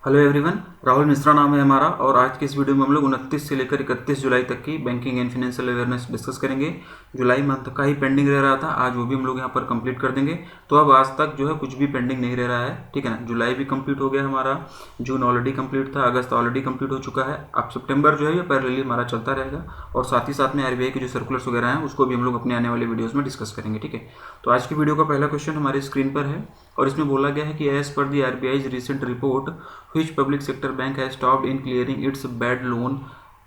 Hello everyone, Rahul Mishra नाम है हमारा। और आज के इस वीडियो में हम लोग 29 से लेकर 31 जुलाई तक की banking and financial awareness discuss करेंगे। जुलाई मंथ का ही पेंडिंग रह रहा था, आज वो भी हम लोग यहाँ पर कंप्लीट कर देंगे। तो अब आज तक जो है कुछ भी पेंडिंग नहीं रह रहा है, ठीक है ना। जुलाई भी कंप्लीट हो गया हमारा, जून ऑलरेडी कंप्लीट था, अगस्त ऑलरेडी कंप्लीट हो चुका है। अब सितंबर जो है ये पैरेलली हमारा चलता रहेगा। और साथ ही साथ में आरबीआई के जो सर्कुलर्स वगैरह हैं उसको भी हम लोग अपने आने वाले वीडियोज़ में डिस्कस करेंगे, ठीक है। तो आज की वीडियो का पहला क्वेश्चन हमारे स्क्रीन पर है और इसमें बोला गया है कि एज पर the RBI's recent report which public sector bank has stopped in clearing its bad loan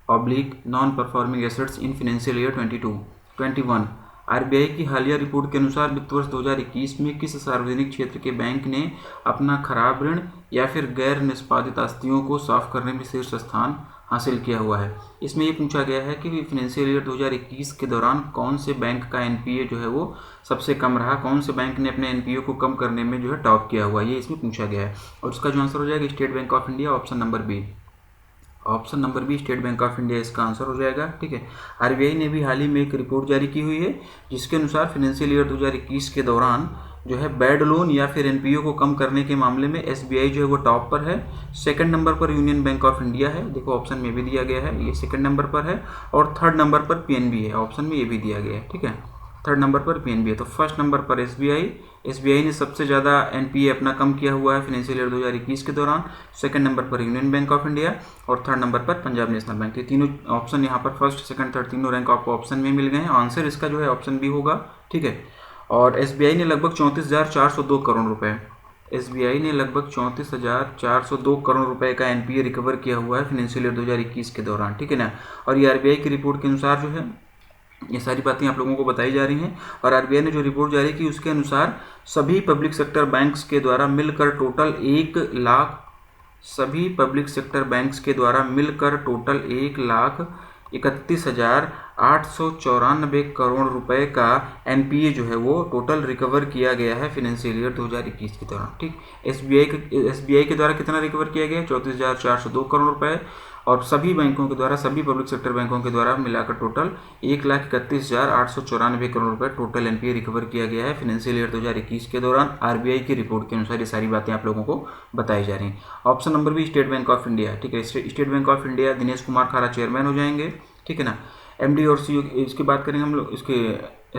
/ non-performing assets in financial year 22-21। RBI की हालिया रिपोर्ट के अनुसार वित्त वर्ष 2021 में किस सार्वजनिक क्षेत्र के बैंक ने अपना खराब ऋण या फिर गैर निष्पादित आस्तियों को साफ करने में शीर्ष स्थान हासिल किया हुआ है। इसमें ये पूछा गया है कि फाइनेंशियल ईयर 2021 के दौरान कौन से बैंक का एनपीए जो है वो सबसे कम रहा, कौन से बैंक ने अपने एनपीए को कम करने में जो है टॉप किया हुआ है, ये इसमें पूछा गया है। और इसका जो आंसर हो जाएगा State Bank of India, option number B. Option number B State Bank of India इसका आंसर हो जाएगा, ठीक है। आरबीआई ने भी हाल ही में एक रिपोर्ट जारी की हुई है जिसके अनुसार फाइनेंशियल ईयर 2021 के दौरान जो है बैड लोन या फिर एनपीओ को कम करने के मामले में एसबीआई जो है वो टॉप पर है। सेकंड नंबर पर यूनियन बैंक ऑफ इंडिया है, देखो ऑप्शन में भी दिया गया है, ये सेकंड नंबर पर है। और थर्ड नंबर पर पीएनबी है, ऑप्शन में ये भी दिया गया है, ठीक है। थर्ड नंबर पर पीएनबी है। तो फर्स्ट नंबर पर एसबीआई ने सबसे ज़्यादा एनपीए अपना कम किया हुआ है फाइनेंशियल ईयर 2021 के दौरान। सेकंड नंबर पर यूनियन बैंक ऑफ इंडिया और थर्ड नंबर पर पंजाब नेशनल बैंक। ये तीनों ऑप्शन यहाँ पर फर्स्ट सेकंड थर्ड तीनों रैंक आपको ऑप्शन में मिल गए हैं। आंसर इसका जो है ऑप्शन बी होगा, ठीक है। और एसबीआई ने लगभग 34,402 करोड़ रुपए एसबीआई ने लगभग 34,402 करोड़ रुपए का एनपीए रिकवर किया हुआ है फाइनेंशियल ईयर 2021 के दौरान, ठीक है ना। और ये आरबीआई की रिपोर्ट के अनुसार जो है ये सारी बातें आप लोगों को बताई जा रही हैं। और आरबीआई ने जो रिपोर्ट जारी की उसके अनुसार सभी पब्लिक सेक्टर बैंक्स के द्वारा मिलकर टोटल 1,31,894 करोड़ रुपए का एनपीए जो है वो टोटल रिकवर किया गया है फाइनेंशियल ईयर 2021 के दौरान, ठीक। एसबीआई के द्वारा कितना रिकवर किया गया है? 34,402 करोड़ रुपए। और सभी बैंकों के द्वारा, सभी पब्लिक सेक्टर बैंकों के द्वारा मिलाकर टोटल 1,31,894 करोड़ रुपए टोटल एनपीए रिकवर किया गया है फाइनेंशियल ईयर 2021 के दौरान। आरबीआई की रिपोर्ट के अनुसार ये सारी बातें आप लोगों को बताई जा रही हैं। ऑप्शन नंबर भी स्टेट बैंक ऑफ इंडिया, ठीक है। State Bank of India Dinesh Kumar खारा चेयरमैन हो जाएंगे, ठीक है ना। एमडी और सीईओ इसकी बात करेंगे हम लोग। इसके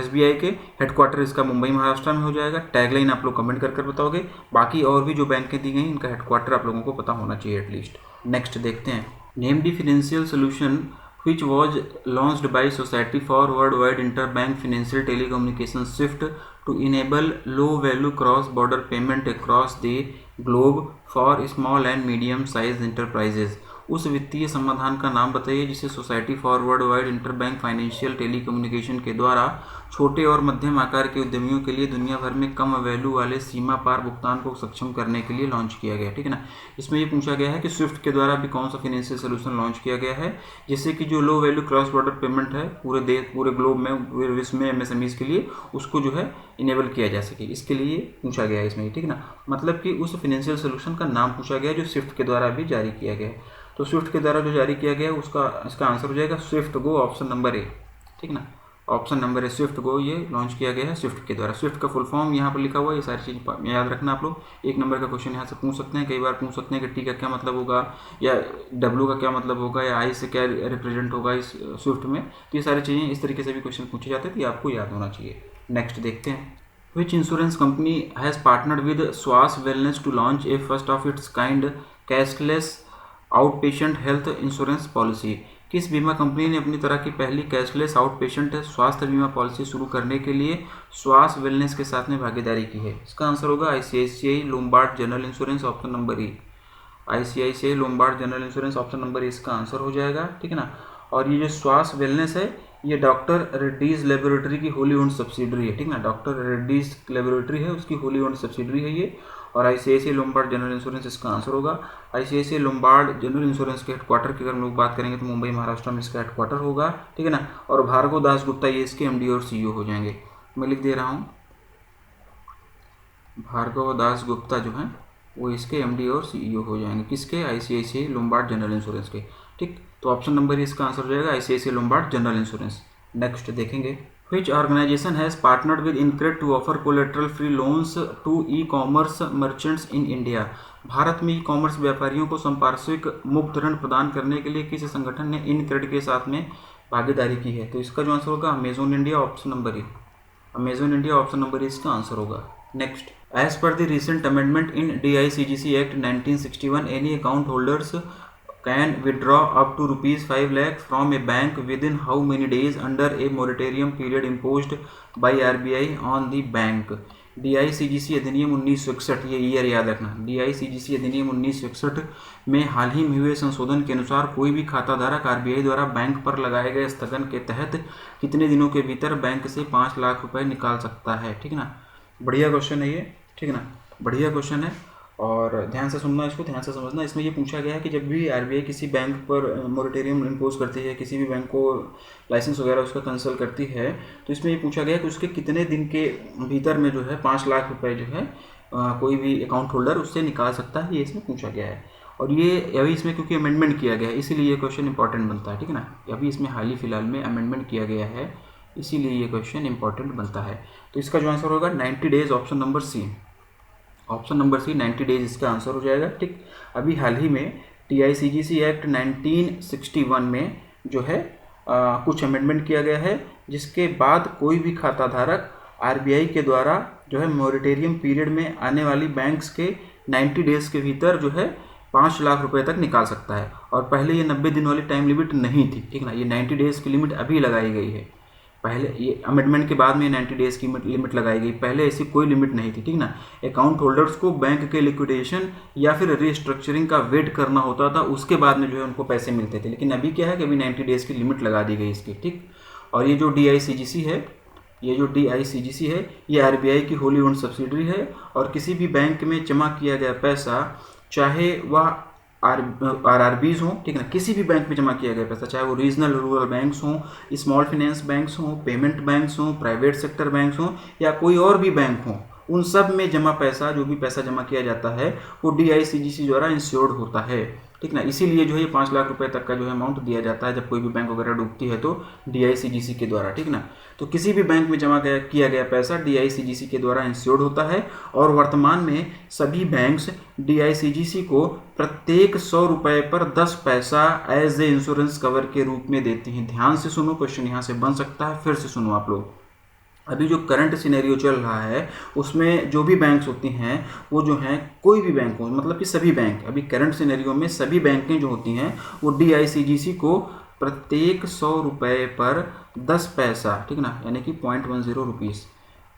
एसबीआई के हेडक्वार्टर इसका मुंबई महाराष्ट्र में हो जाएगा। टैगलाइन आप लोग कमेंट कर बताओगे। बाकी और भी जो बैंकें दी गई इनका हेडक्वार्टर आप लोगों को पता होना चाहिए एटलीस्ट। नेक्स्ट देखते हैं, name the financial solution which was launched by Society for Worldwide Interbank Financial Telecommunication SWIFT to enable low value cross border payment across the globe for small and medium sized enterprises। उस वित्तीय समाधान का नाम बताइए जिसे society for world wide interbank financial telecommunication के द्वारा छोटे और मध्यम आकार के उद्यमियों के लिए दुनिया भर में कम वैल्यू वाले सीमा पार भुगतान को सक्षम करने के लिए लॉन्च किया गया, ठीक है ना। इसमें ये पूछा गया है कि स्विफ्ट के द्वारा भी कौन सा फाइनेंशियल सोल्यूशन लॉन्च किया गया है जिससे कि जो low value cross border payment है पूरे ग्लोब में, पूरे विश्व में एमएसएमईज के लिए उसको जो है इनेबल किया जा सके, इसके लिए पूछा गया है इसमें, ठीक है ना। मतलब कि उस फाइनेंशियल सोल्यूशन का नाम पूछा गया जो स्विफ्ट के द्वारा भी जारी किया गया है। तो स्विफ्ट के द्वारा जो जारी किया गया है इसका आंसर हो जाएगा स्विफ्ट गो, ऑप्शन नंबर ए, ठीक ना। ऑप्शन नंबर ए स्विफ्ट गो ये लॉन्च किया गया है स्विफ्ट के द्वारा। स्विफ्ट का फुल फॉर्म यहाँ पर लिखा हुआ है, ये सारी चीज़ याद रखना आप लोग। एक नंबर का क्वेश्चन यहाँ से पूछ सकते हैं, कई बार पूछ सकते हैं कि टी का क्या मतलब होगा या डब्ल्यू का क्या मतलब होगा या आई से क्या रिप्रेजेंट होगा इस स्विफ्ट में। तो ये सारी चीज़ें इस तरीके से भी क्वेश्चन पूछे जाते हैं, तो आपको याद होना चाहिए। नेक्स्ट देखते हैं, Which insurance company has partnered with Swas Wellness to launch a first of its kind cashless outpatient health insurance policy? किस बीमा कंपनी ने अपनी तरह की पहली कैशलेस आउटपेशेंट स्वास्थ्य बीमा पॉलिसी शुरू करने के लिए स्वास वेलनेस के साथ में भागीदारी की है? इसका आंसर होगा ICICI Lombard general insurance, option number ई। ICICI Lombard general insurance, option number ई इसका आंसर हो जाएगा, ठीक है ना। और ये जो स्वास वेलनेस है ये डॉक्टर रेड्डीज लेबोरेटरी की होली ओन्ड सब्सिडरी है, ठीक ना। डॉक्टर रेड्डीज लेबोरेटरी है उसकी होली ओन्ड सब्सिडरी है ये। और आईसीआईसीआई लोम्बार्ड जनरल इंश्योरेंस इसका आंसर होगा। आईसीआईसीआई लोम्बार्ड जनरल इंश्योरेंस के हेडक्वार्टर की अगर हम लोग बात करेंगे तो मुंबई महाराष्ट्र में इसका हेडक्वार्टर होगा, ठीक है ना। और भार्गव दास गुप्ता ये इसके एमडी और सीईओ हो जाएंगे। मैं लिख दे रहा हूँ, भार्गव दास गुप्ता जो हैं वो इसके एमडी और सीईओ हो जाएंगे, किसके? आईसीआईसीआई लोम्बार्ड जनरल इंश्योरेंस के, ठीक। तो ऑप्शन नंबर इसका आंसर हो जाएगा ICICI Lombard general insurance. Next देखेंगे, Which organization has partnered with INCRED to offer collateral free loans to e-commerce merchants in India? Bharat में ई कॉमर्स व्यापारियों को संपार्श्विक मुक्त ऋण प्रदान करने के लिए किस संगठन ने इनक्रेडिट के साथ में भागीदारी की है? तो इसका जो आंसर होगा Amazon India, option number A. Amazon India option number A इसका आंसर होगा। नेक्स्ट, एज पर the recent amendment in DICGC Act 1961 any account holders can withdraw up to rupees 5 lakh from a bank within how many days under a moratorium period imposed by RBI on the bank? DICGC अधिनियम 1961, ये year याद रखना। DICGC अधिनियम 1961 में हाल ही में हुए संशोधन के अनुसार कोई भी खाता धारक RBI द्वारा बैंक पर लगाए गए स्थगन के तहत कितने दिनों के भीतर बैंक से 5 लाख रुपए निकाल सकता है? ठीक ना, बढ़िया क्वेश्चन है ये, ठीक ना, बढ़िया क्वेश्चन है और ध्यान से सुनना, इसको ध्यान से समझना। इसमें ये पूछा गया है कि जब भी RBI किसी बैंक पर मोरेटोरियम इम्पोज करती है, किसी भी बैंक को लाइसेंस वगैरह उसका कैंसिल करती है, तो इसमें ये पूछा गया है कि उसके कितने दिन के भीतर में जो है 5 लाख रुपए जो है कोई भी अकाउंट होल्डर उससे निकाल सकता है, ये इसमें पूछा गया है। और ये अभी इसमें क्योंकि अमेंडमेंट किया गया है इसीलिए ये क्वेश्चन इंपॉर्टेंट बनता है, ठीक है ना। अभी इसमें हाल ही फिलहाल में अमेंडमेंट किया गया है, इसीलिए ये क्वेश्चन इंपॉर्टेंट बनता है। तो इसका जो आंसर होगा 90 days, option number C. Option number C 90 days इसका आंसर हो जाएगा, ठीक। अभी हाल ही में DICGC एक्ट 1961 में जो है कुछ अमेंडमेंट किया गया है, जिसके बाद कोई भी खाता धारक RBI के द्वारा जो है मोरेटोरियम पीरियड में आने वाली बैंक्स के 90 डेज के भीतर जो है 5 लाख रुपए तक निकाल सकता है। और पहले ये 90 दिन वाली टाइम लिमिट नहीं थी, ठीक ना, ये 90 डेज की लिमिट अभी लगाई गई है। पहले ये अमेंडमेंट के बाद में 90 डेज की लिमिट लगाई गई, पहले ऐसी कोई लिमिट नहीं थी, ठीक ना। अकाउंट होल्डर्स को बैंक के लिक्विडेशन या फिर रीस्ट्रक्चरिंग का वेट करना होता था, उसके बाद में जो है उनको पैसे मिलते थे। लेकिन अभी क्या है कि अभी 90 डेज की लिमिट लगा दी गई इसकी, ठीक। और ये जो DICGC है, ये RBI की होली ओन्ड सब्सिडरी है और किसी भी बैंक में जमा किया गया पैसा, चाहे वह RRBs हों, ठीक है ना, किसी भी बैंक में जमा किया गया पैसा, चाहे वो रीजनल रूरल बैंक्स हों, स्मॉल फाइनेंस बैंक्स हों, पेमेंट बैंक्स हों, प्राइवेट सेक्टर बैंक्स हों या कोई और भी बैंक हों, उन सब में जमा पैसा, जो भी पैसा जमा किया जाता है वो DICGC द्वारा इंश्योर्ड होता है, ठीक ना। इसीलिए जो है 5 लाख रुपए तक का जो है अमाउंट दिया जाता है जब कोई भी बैंक वगैरह डूबती है तो DICGC के द्वारा, ठीक ना। तो किसी भी बैंक में जमा किया गया पैसा DICGC के द्वारा इंश्योर्ड होता है और वर्तमान में सभी बैंक्स DICGC को प्रत्येक 100 रुपए पर 10 पैसा एज ए इंश्योरेंस कवर के रूप में देती हैं। ध्यान से सुनो, क्वेश्चन यहाँ से बन सकता है, फिर से सुनो आप लोग। अभी जो करंट सिनेरियो चल रहा है उसमें जो भी बैंक्स होती हैं वो जो हैं, कोई भी बैंक हो, मतलब कि सभी बैंक, अभी करंट सिनेरियो में सभी बैंकें जो होती हैं वो DICGC को प्रत्येक 100 रुपए पर 10 पैसा, ठीक ना, यानी कि 0.10 रुपीज़,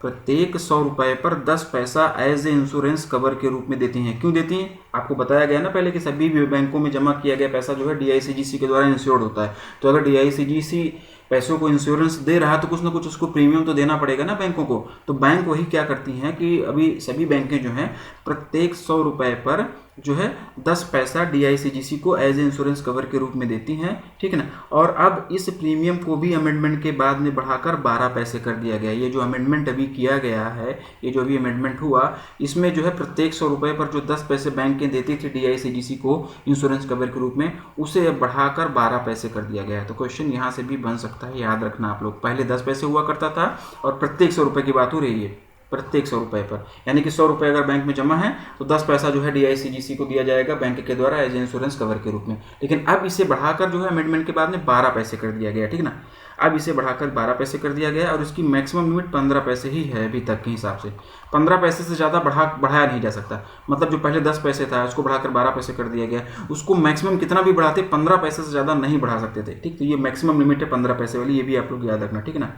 प्रत्येक 100 रुपए पर 10 पैसा एज ए इंश्योरेंस कवर के रूप में देती हैं। क्यों देती हैं? आपको बताया गया ना पहले कि सभी भी बैंकों में जमा किया गया पैसा जो है DICGC के द्वारा इंश्योर्ड होता है। तो अगर DICGC पैसों को इंश्योरेंस दे रहा है तो कुछ ना कुछ उसको प्रीमियम तो देना पड़ेगा ना बैंकों को। तो बैंक वही क्या करती हैं कि अभी सभी बैंकें जो हैं प्रत्येक 100 रुपए पर जो है 10 पैसा DICGC को एज ए इंश्योरेंस कवर के रूप में देती हैं, ठीक है ना। और अब इस प्रीमियम को भी अमेंडमेंट के बाद में बढ़ाकर 12 पैसे कर दिया गया। ये जो अमेंडमेंट अभी किया गया है, ये जो अभी अमेंडमेंट हुआ, इसमें जो है प्रत्येक 100 रुपए पर जो 10 पैसे बैंकें देती थी DICGC को इंश्योरेंस कवर के रूप में, उसे अब बढ़ाकर 12 पैसे कर दिया गया है। तो क्वेश्चन यहाँ से भी बन सकता है, याद रखना आप लोग। पहले 10 पैसे हुआ करता था और प्रत्येक 100 रुपए की बात हो रही है, प्रत्येक 100 रुपए पर, यानी कि 100 रुपए अगर बैंक में जमा है तो 10 पैसा जो है DICGC को दिया जाएगा बैंक के द्वारा एज इंश्योरेंस कवर के रूप में। लेकिन अब इसे बढ़ाकर जो है अमेंडमेंट के बाद में 12 पैसे कर दिया गया, ठीक ना। अब इसे बढ़ाकर 12 पैसे कर दिया गया और इसकी मैक्सिमम लिमिट 15 पैसे ही है अभी तक के हिसाब से। 15 पैसे से ज़्यादा बढ़ाया नहीं जा सकता। मतलब जो पहले 10 पैसे था उसको बढ़ाकर 12 पैसे कर दिया गया, उसको मैक्सिमम कितना भी बढ़ाते 15 पैसे से ज़्यादा नहीं बढ़ा सकते थे, ठीक। तो ये मैक्सिमम लिमिट है 15 पैसे वाली, ये भी आप लोग याद रखना, ठीक है ना।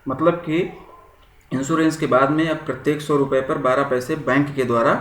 मतलब कि इंश्योरेंस के बाद में अब प्रत्येक 100 रुपए पर 12 पैसे बैंक के द्वारा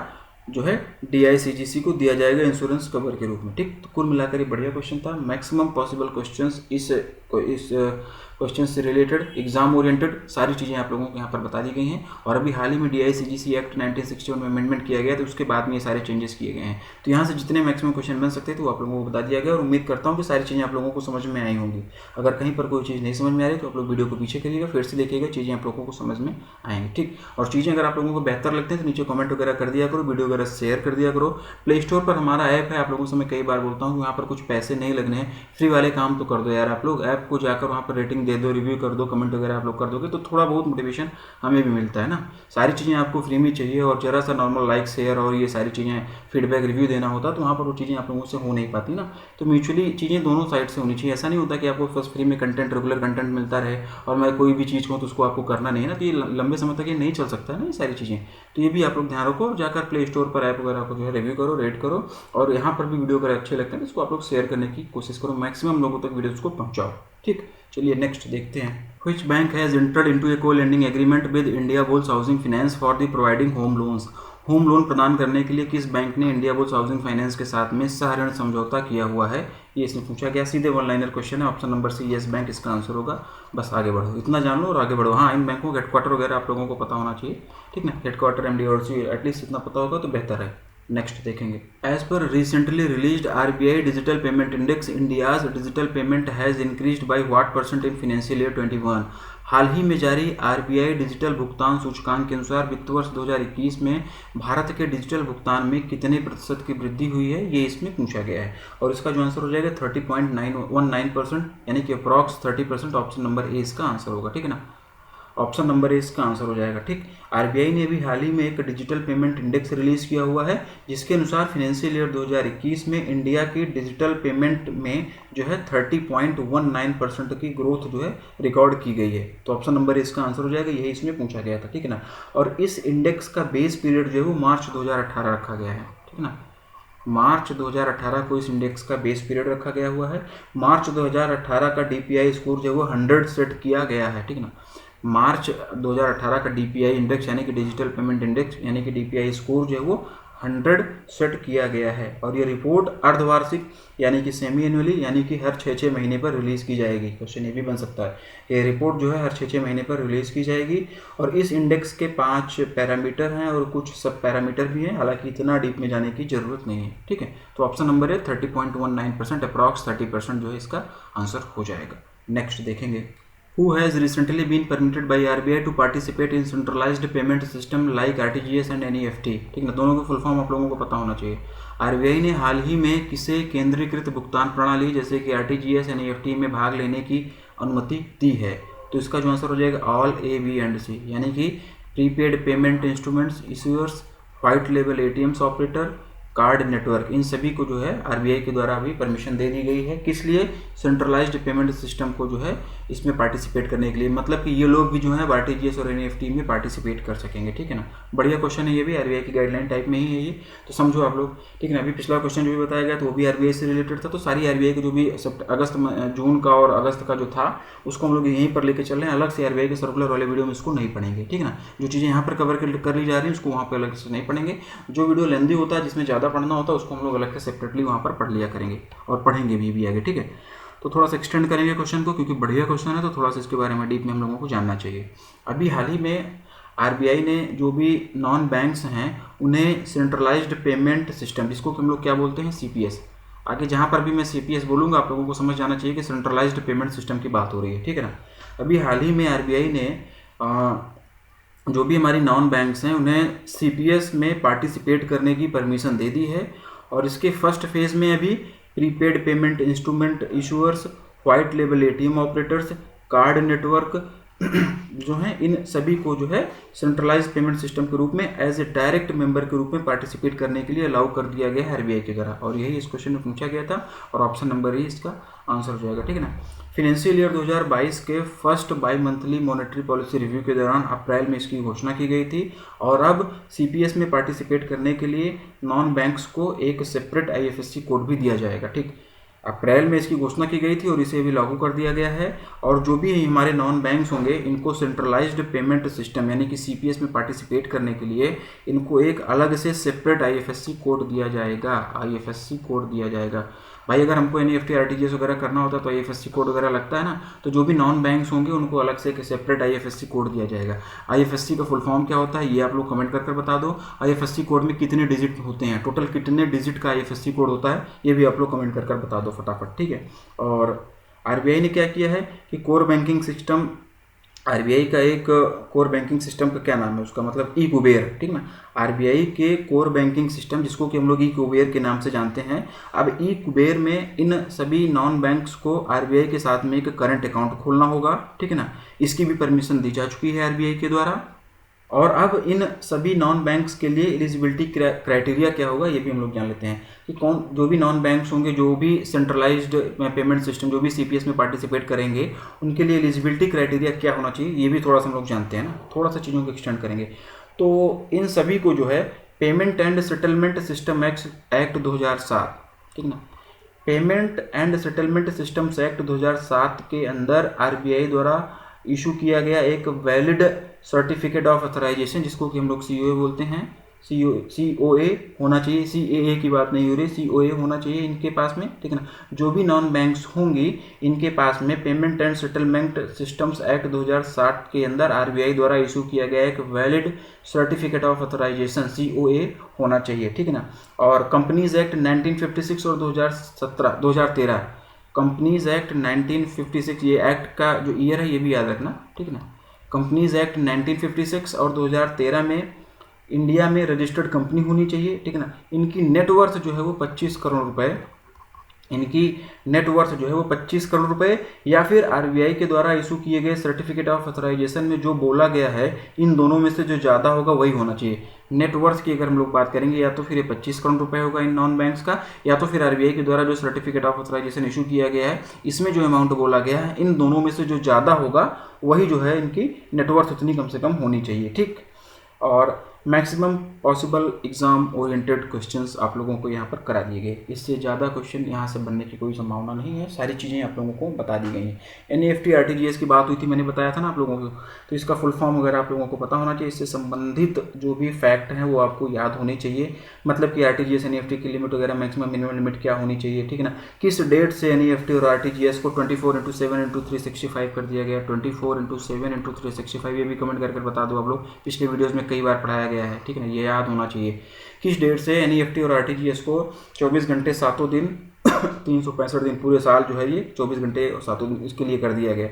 जो है DICGC को दिया जाएगा इंश्योरेंस कवर के रूप में, ठीक। तो कुल मिलाकर ये बढ़िया क्वेश्चन था। मैक्सिमम पॉसिबल क्वेश्चंस इस क्वेश्चन से रिलेटेड, एग्जाम ओरिएंटेड सारी चीज़ें आप लोगों को यहाँ पर बता दी गई हैं। और अभी हाल ही में DICGC एक्ट 1961 में अमेंडमेंट किया गया तो उसके बाद में ये सारे चेंजेस किए गए हैं। तो यहाँ से जितने मैक्सिमम क्वेश्चन बन सकते थे वो आप लोगों को बता दिया गया और उम्मीद करता हूँ कि सारी चीज़ें आप लोगों को समझ में आई होंगी। अगर कहीं पर कोई चीज़ नहीं समझ में आ रही तो आप लोग वीडियो को पीछे करिएगा, फिर से देखिएगा, चीज़ें आप लोगों को समझ में आएंगी, ठीक। और चीज़ें अगर आप लोगों को बेहतर लगते हैं तो नीचे कमेंट वगैरह कर दिया करो, वीडियो वगैरह शेयर कर दिया करो। प्ले स्टोर पर हमारा ऐप है, आप लोगों से मैं कई बार बोलता हूँ वहाँ पर कुछ पैसे नहीं लगने हैं, फ्री वाले काम तो कर दो यार आप लोग। ऐप को जाकर वहाँ पर रेटिंग दे दो, रिव्यू कर दो, कमेंट वगैरह आप लोग कर दोगे तो थोड़ा बहुत मोटिवेशन हमें भी मिलता है ना। सारी चीज़ें आपको फ्री में चाहिए और जरा सा नॉर्मल लाइक शेयर और ये सारी चीज़ें फीडबैक रिव्यू देना होता तो वहाँ पर वो चीज़ें आप लोगों से हो नहीं पाती ना। तो म्यूचुअली चीज़ें दोनों साइड से होनी चाहिए। ऐसा नहीं होता कि आपको फर्स्ट फ्री में कंटेंट, रेगुलर कंटेंट मिलता रहे और मैं कोई भी चीज़ कहूँ तो उसको आपको करना नहीं है ना, तो ये लंबे समय तक ये नहीं चल सकता है ना ये सारी चीज़ें। तो ये भी आप लोग ध्यान रखो और जाकर प्ले स्टोर पर ऐप वगैरह को जो है रिव्यू करो, रेट करो और यहाँ पर भी वीडियो अगर अच्छे लगते हैं तो इसको आप लोग शेयर करने की कोशिश करो, मैक्सिमम लोगों तक वीडियोज़ को पहुँचाओ। ठीक, चलिए नेक्स्ट देखते हैं। Which bank has entered into a co-lending agreement with Indiabulls Housing Finance for the providing home loans? Home loan प्रदान करने के लिए किस बैंक ने इंडियाबुल्स हाउसिंग फाइनेंस के साथ में सह-ऋण समझौता किया हुआ है? ये इसमें पूछा गया, सीधे वन लाइनर क्वेश्चन है। Option number C Yes Bank इसका आंसर होगा। बस आगे बढ़ो, इतना जान लो और आगे बढ़ो। हाँ, इन बैंकों का हेडक्वार्टर वगैरह आप लोगों को पता होना चाहिए, ठीक ना, हेडक्वार्टर एमडी और सी एटलीस्ट इतना पता होगा तो बेहतर है। नेक्स्ट देखेंगे। As per recently released RBI digital payment index, India's digital payment has increased by what percent in financial year 21? हाल ही में जारी आरबीआई डिजिटल भुगतान सूचकांक के अनुसार वित्त वर्ष 2021 में भारत के डिजिटल भुगतान में कितने प्रतिशत की वृद्धि हुई है, ये इसमें पूछा गया है। और इसका जो आंसर हो जाएगा 30.919%, यानी कि अप्रॉक्स 30%। ऑप्शन नंबर ए इसका आंसर होगा, ठीक है ना, ऑप्शन नंबर ए इसका आंसर हो जाएगा। ठीक, आरबीआई ने अभी हाल ही में एक डिजिटल पेमेंट इंडेक्स रिलीज किया हुआ है जिसके अनुसार फाइनेंशियल ईयर 2021 में इंडिया की डिजिटल पेमेंट में जो है 30.19% की ग्रोथ जो है रिकॉर्ड की गई है। तो ऑप्शन नंबर ए इसका आंसर हो जाएगा, यही इसमें पूछा गया था, ठीक है ना। और इस इंडेक्स का बेस पीरियड जो है वो मार्च 2018 रखा गया है, ठीक है ना, मार्च 2018 को इस इंडेक्स का बेस पीरियड रखा गया हुआ है। मार्च 2018 का डीपीआई स्कोर जो है वो 100 सेट किया गया है, ठीक है ना। मार्च 2018 का डीपीआई इंडेक्स यानी कि डिजिटल पेमेंट इंडेक्स यानी कि डीपीआई स्कोर जो है वो 100 सेट किया गया है। और ये रिपोर्ट अर्धवार्षिक यानी कि सेमी एनुअली यानी कि हर 6-6 महीने पर रिलीज़ की जाएगी। क्वेश्चन ये भी बन सकता है, ये रिपोर्ट जो है हर 6-6 महीने पर रिलीज़ की जाएगी। और इस इंडेक्स के 5 पैरामीटर हैं और कुछ सब पैरामीटर भी हैं, हालांकि इतना डीप में जाने की ज़रूरत नहीं है, ठीक है। तो ऑप्शन नंबर है 30.19%, अप्रॉक्स 30% जो है इसका आंसर हो जाएगा। नेक्स्ट देखेंगे। Who has recently been permitted by RBI to participate in centralized payment system like RTGS and NEFT? ठीक ना, दोनों का फुल फॉर्म आप लोगों को पता होना चाहिए। आरबीआई ने हाल ही में किसे केंद्रीकृत भुगतान प्रणाली जैसे कि RTGS NEFT में भाग लेने की अनुमति दी है? तो इसका जो आंसर हो जाएगा all A B and C, यानी कि prepaid payment instruments issuers, white label ATMs operator, card network, इन सभी को जो है आरबीआई के द्वारा अभी परमिशन दे दी गई है। किस लिए? सेंट्रलाइज्ड पेमेंट सिस्टम को जो है इसमें पार्टिसिपेट करने के लिए, मतलब कि ये लोग भी जो है आरटीजीएस और एनईएफटी में पार्टिसिपेट कर सकेंगे, ठीक है ना। बढ़िया क्वेश्चन है, ये भी आरबीआई की गाइडलाइन टाइप में ही है ये, तो समझो आप लोग, ठीक है ना। अभी पिछला क्वेश्चन जो भी बताया गया तो वो भी आरबीआई से रिलेटेड था, तो सारी आरबीआई के जो भी अगस्त जून का और अगस्त का जो था उसको हम लोग यहीं पर लेके चल रहे हैं। अलग से आरबीआई के सर्कुलर वाले वीडियो में इसको नहीं पढ़ेंगे, ठीक है ना। जो चीज़ें यहाँ पर कवर कर ली जा रही हैं उसको वहाँ पर अलग से नहीं पढ़ेंगे। जो वीडियो लेंदी होता है जिसमें ज़्यादा पढ़ना होता है उसको हम लोग अलग से सेपरेटली वहाँ पर पढ़ लिया करेंगे और पढ़ेंगे भी आगे, ठीक है। तो थोड़ा सा एक्सटेंड करेंगे क्वेश्चन को क्योंकि बढ़िया क्वेश्चन है, तो थोड़ा सा इसके बारे में डीप में हम लोगों को जानना चाहिए। अभी हाल ही में आरबीआई ने जो भी नॉन बैंक्स हैं उन्हें सेंट्रलाइज्ड पेमेंट सिस्टम, जिसको हम लोग क्या बोलते हैं, सीपीएस, आगे जहाँ पर भी मैं सीपीएस बोलूँगा आप लोगों को समझ जाना चाहिए कि सेंट्रलाइज्ड पेमेंट सिस्टम की बात हो रही है, ठीक है ना। अभी हाल ही में आरबीआई ने जो भी हमारी नॉन बैंक्स हैं उन्हें सीपीएस में पार्टिसिपेट करने की परमिशन दे दी है। और इसके फर्स्ट फेज़ में अभी prepaid payment instrument issuers, white label ATM operators, card network जो हैं, इन सभी को जो है सेंट्रलाइज पेमेंट सिस्टम के रूप में एज ए डायरेक्ट मेंबर के रूप में पार्टिसिपेट करने के लिए अलाउ कर दिया गया है आरबीआई के द्वारा। और यही इस क्वेश्चन में पूछा गया था और ऑप्शन नंबर ही इसका आंसर हो जाएगा, ठीक है ना। फाइनेंशियल ईयर 2022 के first by monthly monetary policy review के दौरान अप्रैल में इसकी घोषणा की गई थी। और अब सीपीएस में पार्टिसिपेट करने के लिए नॉन बैंक्स को एक सेपरेट IFSC कोड भी दिया जाएगा, ठीक। अप्रैल में इसकी घोषणा की गई थी और इसे भी लागू कर दिया गया है। और जो भी हमारे नॉन बैंक्स होंगे इनको सेंट्रलाइज्ड पेमेंट सिस्टम यानी कि सीपीएस में पार्टिसिपेट करने के लिए इनको एक अलग से सेपरेट IFSC कोड दिया जाएगा, IFSC कोड दिया जाएगा। भाई अगर हमको NEFT RTGS वगैरह करना होता है तो IFSC कोड वगैरह लगता है ना, तो जो भी नॉन बैंक्स होंगे उनको अलग से एक सेपरेट IFSC कोड दिया जाएगा। IFSC का फुल फॉर्म क्या होता है ये आप लोग कमेंट कर बता दो। IFSC कोड में कितने डिजिट होते हैं, टोटल कितने डिजिट का IFSC कोड होता है ये भी आप लोग कमेंट कर बता दो फटाफट, ठीक है। और आरबीआई ने क्या किया है कि कोर बैंकिंग सिस्टम आरबीआई का एक कोर बैंकिंग सिस्टम का क्या नाम है, उसका मतलब ई कुबेर, ठीक ना। आरबीआई के कोर बैंकिंग सिस्टम जिसको कि हम लोग ई कुबेर के नाम से जानते हैं। अब ई कुबेर में इन सभी नॉन बैंक्स को आरबीआई के साथ में एक करंट अकाउंट खोलना होगा, ठीक है ना। इसकी भी परमिशन दी जा चुकी है आरबीआई के द्वारा। और अब इन सभी नॉन बैंक्स के लिए एलिजिबिलिटी क्राइटेरिया क्या होगा ये भी हम लोग जान लेते हैं कि कौन जो भी नॉन बैंक्स होंगे, जो भी सेंट्रलाइज्ड पेमेंट सिस्टम, जो भी सीपीएस में पार्टिसिपेट करेंगे, उनके लिए एलिजिबिलिटी क्राइटेरिया क्या होना चाहिए ये भी थोड़ा सा हम लोग जानते हैं ना, थोड़ा सा चीज़ों को एक्सटेंड करेंगे। तो इन सभी को जो है payment and settlement system act 2007, ठीक ना, payment and settlement systems act 2007 के अंदर आरबीआई द्वारा इशू किया गया एक वैलिड सर्टिफिकेट ऑफ अथराइजेशन, जिसको कि हम लोग सीओए बोलते हैं, सीओए होना चाहिए, सीएए की बात नहीं हो रही, सीओए होना चाहिए इनके पास में, ठीक है ना। जो भी नॉन बैंक्स होंगी इनके पास में payment and settlement systems act 2007 के अंदर आरबीआई द्वारा इशू किया गया एक valid certificate of authorisation COA होना चाहिए, ठीक है ना। और कंपनीज एक्ट 1956 और 2013 कंपनीज एक्ट 1956, ये एक्ट का जो ईयर है ये भी याद रखना, ठीक है ना। कंपनीज एक्ट 1956 और 2013 में इंडिया में रजिस्टर्ड कंपनी होनी चाहिए, ठीक है ना। इनकी नेटवर्थ जो है वो 25 करोड़ रुपए, इनकी नेटवर्थ जो है वो 25 करोड़ रुपए, या फिर आरबीआई के द्वारा इशू किए गए सर्टिफिकेट ऑफ अथराइजेशन में जो बोला गया है इन दोनों में से जो ज़्यादा होगा वही होना चाहिए। नेटवर्थ की अगर हम लोग बात करेंगे या तो फिर ये 25 करोड़ रुपए होगा इन नॉन बैंक्स का, या तो फिर आरबीआई के द्वारा जो सर्टिफिकेट ऑफ अथराइजेशन इशू किया गया है इसमें जो अमाउंट बोला गया है इन दोनों में से जो ज़्यादा होगा वही जो है इनकी नेटवर्थ उतनी कम से कम होनी चाहिए, ठीक। और maximum possible exam oriented questions आप लोगों को यहाँ पर करा दिए गए, इससे ज़्यादा क्वेश्चन यहाँ से बनने की कोई संभावना नहीं है, सारी चीज़ें आप लोगों को बता दी गई हैं। एनईएफटी आरटीजीएस की बात हुई थी, मैंने बताया था ना आप लोगों को, तो इसका फुल फॉर्म वगैरह आप लोगों को पता होना चाहिए, इससे संबंधित जो भी फैक्ट हैं वो आपको याद होने चाहिए, मतलब कि आरटीजीएस एनईएफटी की लिमिट वगैरह मैक्सिमम मिनिमम लिमिट क्या होनी चाहिए, ठीक है ना। किस डेट से एनईएफटी और आरटीजीएस को 24/7/365 कर दिया गया, 24/7/365, ये भी कमेंट करके बता दो आप लोग, पिछले वीडियोज़ में कई बार पढ़ाया गया है, ठीक है ना, ये याद होना चाहिए। किस डेट से एनईएफटी और आरटीजीएस को 24 घंटे 7 दिन 365 दिन पूरे साल जो है ये 24 घंटे और 7 दिन इसके लिए कर दिया गया,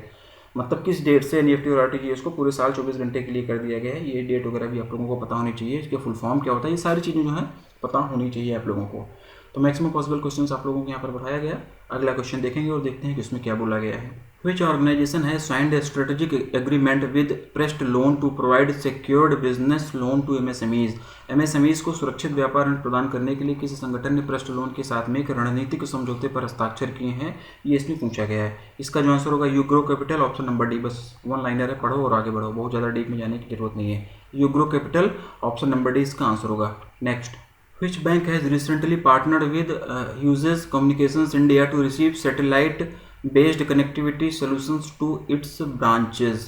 मतलब किस डेट से एनईएफटी और आरटीजीएस को पूरे साल 24 घंटे के लिए कर दिया गया है, ये डेट वगैरह भी आप लोगों को पता होनी चाहिए, इसके फुल फॉर्म क्या होता है, ये सारी चीज़ें जो है पता होनी चाहिए आप लोगों को। तो मैक्सिमम पॉसिबल क्वेश्चंस आप लोगों को यहाँ पर बढ़ाया गया। अगला क्वेश्चन देखेंगे और देखते हैं कि उसमें क्या बोला गया है। Which organization has signed a strategic agreement with Prest Loan to provide secured business loan to MSMEs? MSMEs को सुरक्षित व्यापार ऋण प्रदान करने के लिए किसी संगठन ने प्रेस्ट लोन के साथ में एक रणनीतिक समझौते पर हस्ताक्षर किए हैं, ये इसमें पूछा गया है। इसका जो आंसर होगा Ugro capital, option number D, बस वन लाइनर है, पढ़ो और आगे बढ़ो, बहुत ज़्यादा डीप में जाने की जरूरत नहीं है। Ugro capital, option number D इसका आंसर होगा। Next, Which bank has recently partnered with Hughes Communications India to receive satellite-based connectivity solutions to its branches?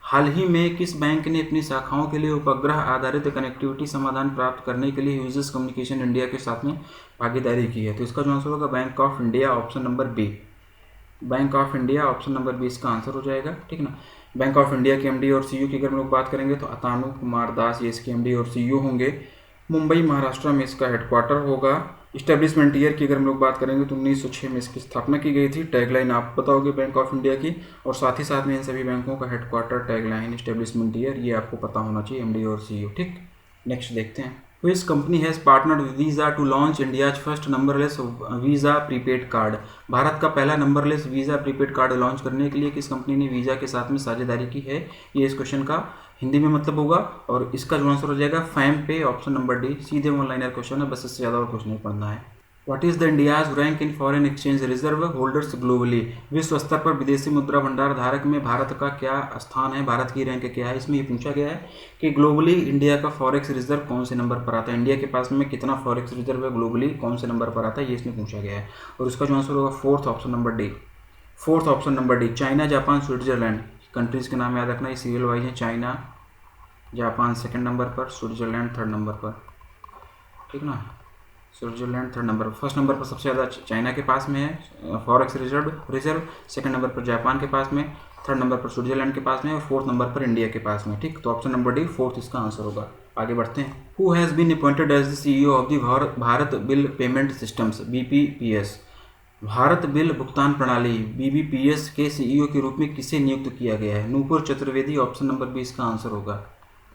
हाल ही में किस बैंक ने अपनी शाखाओं के लिए उपग्रह आधारित कनेक्टिविटी समाधान प्राप्त करने के लिए ह्यूजेस कम्युनिकेशन इंडिया के साथ में भागीदारी की है? तो इसका जो आंसर होगा Bank of India, option number B, Bank of India, option number B इसका आंसर हो जाएगा, ठीक है ना। बैंक ऑफ इंडिया के एमडी और सीईओ की अगर हम लोग बात करेंगे तो अतानु कुमार दास ये इसके एमडी और सीईओ होंगे। मुंबई महाराष्ट्र में इसका हेडक्वार्टर होगा। इस्टेब्लिशमेंट ईयर की अगर हम लोग बात करेंगे तो 1906 में इसकी स्थापना की गई थी। टैगलाइन आप बताओगे बैंक ऑफ इंडिया की, और साथ ही साथ में इन सभी बैंकों का हेडक्वार्टर, टैगलाइन, इस्टेब्लिशमेंट ईयर ये आपको पता होना चाहिए, एमडी और सीईओ, ठीक। नेक्स्ट देखते हैं। Which company has partnered with Visa to launch India's first numberless Visa prepaid card? Bharat का पहला numberless visa prepaid card launch करने के लिए किस कंपनी ने वीज़ा के साथ में साझेदारी की है, ये इस क्वेश्चन का हिंदी में मतलब होगा, और इसका जो आंसर हो जाएगा फैम पे, ऑप्शन नंबर डी, सीधे वन लाइनर क्वेश्चन है, बस इससे ज़्यादा और कुछ नहीं पढ़ना है। What is the India's rank in foreign exchange reserve holders globally? विश्व स्तर पर विदेशी मुद्रा भंडार धारक में भारत का क्या स्थान है, भारत की रैंक क्या है? इसमें ये पूछा गया है कि ग्लोबली इंडिया का फॉरेक्स रिजर्व कौन से नंबर पर आता है, इंडिया के पास में कितना फॉरेक्स रिजर्व है, ग्लोबली कौन से नंबर पर आता है, ये इसमें पूछा गया है। और इसका जो आंसर होगा fourth, option number D, fourth option number D, China, Japan, Switzerland. Countries के नाम याद रखना, ये सीरियल वाइज है, चाइना, जापान सेकंड नंबर पर, स्विट्जरलैंड थर्ड नंबर पर, ठीक ना। स्विट्जरलैंड थर्ड नंबर पर, फर्स्ट नंबर पर सबसे ज़्यादा चाइना के पास में है फॉरेक्स रिजर्व, सेकंड नंबर पर जापान के पास में, थर्ड नंबर पर स्विट्जरलैंड के पास में, और फोर्थ नंबर पर इंडिया के पास में, ठीक। तो ऑप्शन नंबर डी फोर्थ इसका आंसर होगा। आगे बढ़ते हैं। Who has been appointed as the CEO of the Bharat bill payment systems, BPPS? Bharat bill भुगतान प्रणाली बीबीपीएस के सीईओ के रूप में किसे नियुक्त किया गया है? नूपुर चतुर्वेदी ऑप्शन नंबर 20 का आंसर होगा।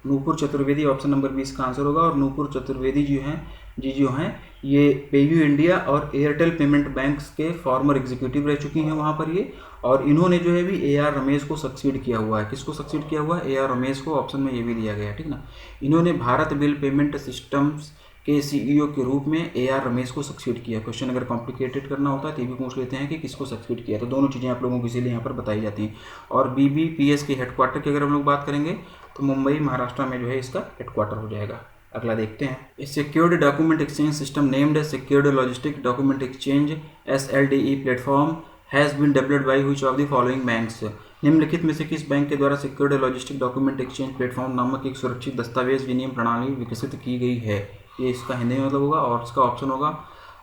नूपुर चतुर्वेदी ऑप्शन नंबर 20 का आंसर होगा। और नूपुर चतुर्वेदी जो हैं ये पेयू इंडिया और एयरटेल पेमेंट बैंक्स के फॉर्मर एग्जीक्यूटिव रह चुकी हैं वहाँ पर ये। और इन्होंने जो है भी AR रमेश को सक्सीड किया हुआ है। किसको सक्सीड किया हुआ है? AR रमेश को। ऑप्शन में ये भी दिया गया है, ठीक ना। इन्होंने भारत बिल पेमेंट सिस्टम्स के सीईओ के रूप में AR रमेश को सक्सीड किया। क्वेश्चन अगर कॉम्प्लिकेटेड करना होता है तो ये भी पूछ लेते हैं कि किसको सक्सीड किया। तो दोनों चीज़ें आप लोगों को इसीलिए यहाँ पर बताई जाती हैं। और BBPS के हेडक्वार्टर की अगर हम लोग बात करेंगे तो मुंबई महाराष्ट्र में जो है इसका हेडक्वार्टर हो जाएगा। अगला देखते हैं। Secured document exchange system named secured logistic document exchange SLDE platform has been developed by which of the following banks? निम्नलिखित में से किस बैंक के द्वारा secured logistic document exchange platform नामक एक सुरक्षित दस्तावेज विनिमय प्रणाली विकसित की गई है? ये इसका हिंदी में मतलब होगा। और इसका ऑप्शन होगा,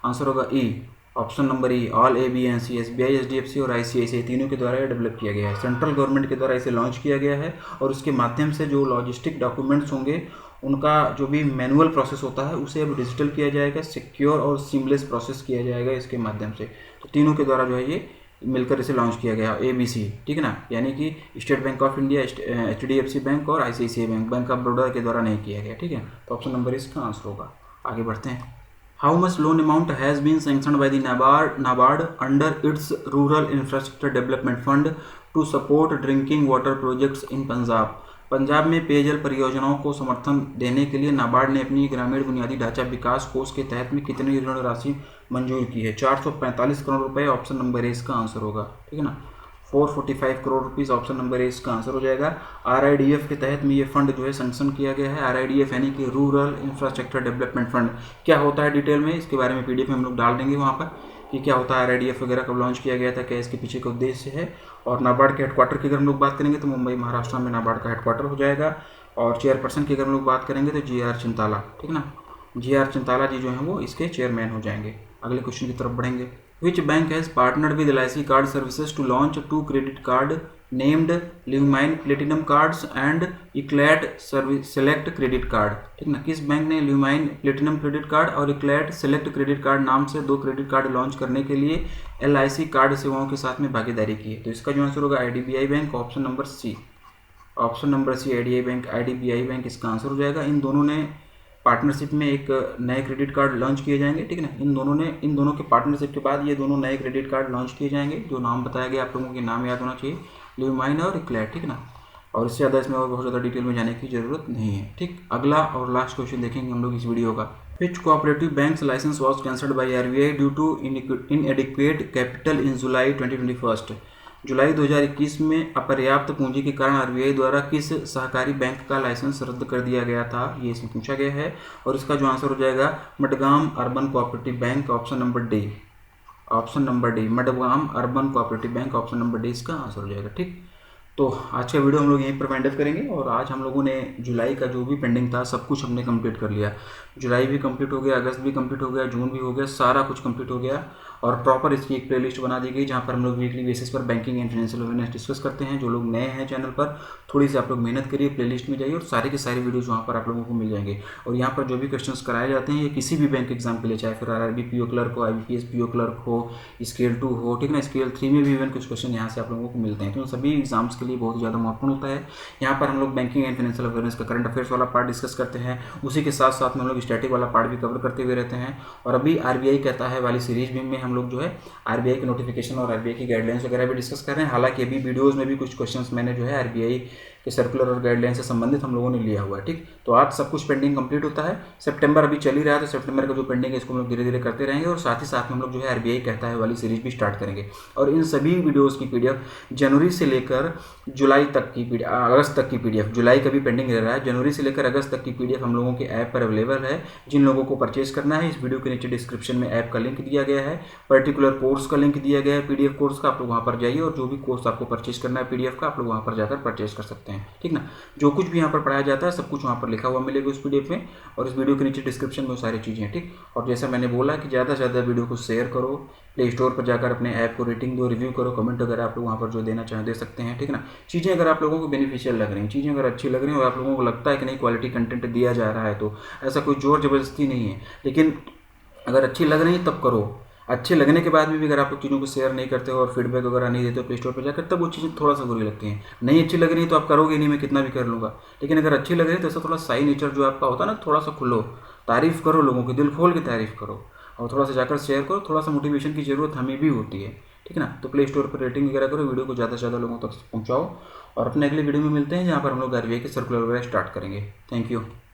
आंसर होगा E, option number E। All ABNC, SBI, HDFC और ICICI तीनों के द्वारा ये डेवलप किया गया है। सेंट्रल गवर्नमेंट के द्वारा इसे लॉन्च किया गया है और उसके माध्यम से जो लॉजिस्टिक डॉक्यूमेंट्स होंगे उनका जो भी मैनुअल प्रोसेस होता है उसे अब डिजिटल किया जाएगा, सिक्योर और सीमलेस प्रोसेस किया जाएगा इसके माध्यम से। तो तीनों के द्वारा जो है ये मिलकर इसे लॉन्च किया गया ABC, ठीक है ना। यानी कि state Bank of India, HDFC bank और ICICI बैंक ऑफ बड़ौदा के द्वारा नहीं किया गया, ठीक है। तो ऑप्शन नंबर इसका आंसर होगा। आगे बढ़ते हैं। How much loan amount has been sanctioned by the NABARD under its rural infrastructure development fund to support drinking water projects in Punjab? Punjab में पेयजल परियोजनाओं को समर्थन देने के लिए नाबार्ड ने अपनी ग्रामीण बुनियादी ढांचा विकास कोष के तहत में कितनी ऋण राशि मंजूर की है? 445 करोड़ रुपए। ऑप्शन नंबर ए इसका आंसर होगा, ठीक है ना। 445 crore rupees option number A इसका आंसर हो जाएगा। RIDF के तहत में ये फंड जो है सैंक्शन किया गया है। RIDF यानी कि रूरल इंफ्रास्ट्रक्चर डेवलपमेंट फंड। क्या होता है डिटेल में इसके बारे में PDF में हम लोग डाल देंगे वहाँ पर कि क्या होता है RIDF वगैरह, कब लॉन्च किया गया था, क्या इसके पीछे का उद्देश्य है। और नाबार्ड के हेडक्वार्टर की अगर हम लोग बात करेंगे तो मुंबई महाराष्ट्र में नाबार्ड का हेडक्वार्टर हो जाएगा। और चेयरपर्सन की अगर हम लोग बात करेंगे तो GR चिंताला, ठीक है ना। GR चिंताला जी जो हैं वो इसके चेयरमैन हो जाएंगे। अगले क्वेश्चन की तरफ बढ़ेंगे। Which bank has partnered with LIC card services to launch 2 credit card named Lumine platinum cards and Eclat select credit card? ठीक ना। किस बैंक ने ल्यूमाइन प्लेटिनम क्रेडिट कार्ड और इक्लैट सेलेक्ट क्रेडिट कार्ड नाम से 2 क्रेडिट कार्ड लॉन्च करने के लिए LIC कार्ड सेवाओं के साथ में भागीदारी की है? तो इसका जो आंसर होगा IDBI bank, option number C। Option number C IDBI bank इसका आंसर हो जाएगा। इन दोनों ने पार्टनरशिप में एक नए क्रेडिट कार्ड लॉन्च किए जाएंगे, ठीक है ना। इन दोनों के पार्टनरशिप के बाद ये दोनों नए क्रेडिट कार्ड लॉन्च किए जाएंगे। जो नाम बताया गया आप लोगों के नाम याद होना चाहिए, ल्यूमाइन और इक्लैट, ठीक है ना। और इससे ज़्यादा इसमें और बहुत ज़्यादा डिटेल में जाने की जरूरत नहीं है, ठीक। अगला और लास्ट क्वेश्चन देखेंगे हम लोग इस वीडियो का। Which cooperative banks licence was cancelled by RBI due to inadequate capital in July 2021? जुलाई 2021 में अपर्याप्त पूंजी के कारण RBI द्वारा किस सहकारी बैंक का लाइसेंस रद्द कर दिया गया था? ये इसमें पूछा गया है। और इसका जो आंसर हो जाएगा Madgaon urban cooperative bank, option number D। Option number D Madgaon urban cooperative bank, option number D इसका आंसर हो जाएगा, ठीक। तो आज का वीडियो हम लोग यहीं पर वाइंड अप करेंगे। और आज हम लोगों ने जुलाई का जो भी पेंडिंग था सब कुछ हमने कंप्लीट कर लिया। जुलाई भी कंप्लीट हो गया, अगस्त भी कंप्लीट हो गया, जून भी हो गया, सारा कुछ कंप्लीट हो गया। और प्रॉपर इसकी एक प्लेलिस्ट बना दी गई जहाँ पर हम लोग वीकली बेसिस पर banking and financial awareness discuss करते हैं। जो लोग नए हैं चैनल पर, थोड़ी सी आप लोग मेहनत करिए, प्लेलिस्ट में जाइए और सारे के सारे वीडियोज़ वहाँ पर आप लोगों को मिल जाएंगे। और यहाँ पर जो भी क्वेश्चंस कराए जाते हैं ये किसी भी बैंक एग्जाम के लिए, चाहे फिर RRB PO क्लर्क हो, IBPS PO क्लर्क हो, स्केल 2 हो, ठीक ना, स्केल 3 में भी इवन कुछ क्वेश्चन यहाँ से आप लोगों को मिलते हैं। तो सभी एग्जाम्स के लिए बहुत ज़्यादा महत्वपूर्ण होता है। यहाँ पर हम लोग बैंकिंग एंड फाइनेंशियल अवेयरनेस का करंट अफेयर्स वाला पार्ट डिस्कस करते हैं, उसी के साथ साथ में हम लोग स्टैटिक वाला पार्ट भी कवर करते हुए रहते हैं। और अभी RBI कहता है वाली सीरीज में हम लोग जो है RBI के नोटिफिकेशन और RBI की गाइडलाइंस वगैरह भी डिस्कस कर रहे हैं। हालांकि अभी वीडियोस में भी कुछ क्वेश्चंस मैंने जो है RBI के सर्कुलर और गाइडलाइन से संबंधित हम लोगों ने लिया हुआ है, ठीक। तो आज सब कुछ पेंडिंग कंप्लीट होता है। सितंबर अभी चल ही रहा है तो सितंबर का जो पेंडिंग है इसको हम लोग धीरे धीरे करते रहेंगे। और साथ ही साथ में हम लोग जो है RBI कहता है वाली सीरीज भी स्टार्ट करेंगे। और इन सभी वीडियोज़ की PDF जनवरी से लेकर जुलाई तक की अगस्त तक की PDF, जुलाई का भी पेंडिंग रह रहा है, जनवरी से लेकर अगस्त तक की PDF हम लोगों के ऐप पर अवेलेबल है। जिन लोगों को परचेज करना है इस वीडियो के नीचे डिस्क्रिप्शन में ऐप का लिंक दिया गया है, पर्टिकुलर कोर्स का लिंक दिया गया है, PDF कोर्स का। आप लोग वहाँ पर जाइए और जो भी कोर्स आपको परचेज करना है PDF का, आप लोग वहाँ पर जाकर परचेज कर सकते हैं, ठीक ना। जो कुछ भी यहाँ पर पढ़ाया जाता है सब कुछ वहाँ पर लिखा हुआ मिलेगा उस PDF में। और इस वीडियो के नीचे डिस्क्रिप्शन में वो सारी चीज़ें हैं, ठीक। और जैसा मैंने बोला कि ज़्यादा से ज़्यादा वीडियो को शेयर करो, प्ले स्टोर पर जाकर अपने ऐप को रेटिंग दो, रिव्यू करो, कमेंट वगैरह आप लोग वहाँ पर जो देना चाहें दे सकते हैं, ठीक ना। चीज़ें अगर आप लोगों को बेनिफिशियल लग रही हैं, चीज़ें अगर अच्छी लग रही हैं और आप लोगों को लगता है कि नहीं क्वालिटी कंटेंट दिया जा रहा है, तो ऐसा कोई जोर जबरदस्ती नहीं है, लेकिन अगर अच्छी लग रही है तब करो। अच्छे लगने के बाद भी अगर आप लोग चीज़ों को शेयर नहीं करते हो और फीडबैक वगैरह नहीं देते हो प्ले स्टोर पर जाकर, तब वो चीज़ें थोड़ा सा बुरी लगती हैं। नहीं अच्छी लग रही है तो आप करोगे नहीं, मैं कितना भी कर लूँगा। लेकिन अगर अच्छी लग रही है तो ऐसा थोड़ा साई नेचर जो आपका होता है ना, थोड़ा सा खुलो, तारीफ़ करो, लोगों की दिल खोल के तारीफ़ करो और थोड़ा सा जाकर शेयर करो। थोड़ा सा मोटिवेशन की ज़रूरत हमें भी होती है, ठीक है ना। तो प्ले स्टोर पर रेटिंग वगैरह करो, वीडियो को ज़्यादा से ज़्यादा लोगों तक पहुँचाओ और अपने अगले वीडियो में मिलते हैं जहाँ पर हम लोग आरबीआई के सर्कुलर वगैरह स्टार्ट करेंगे। Thank you.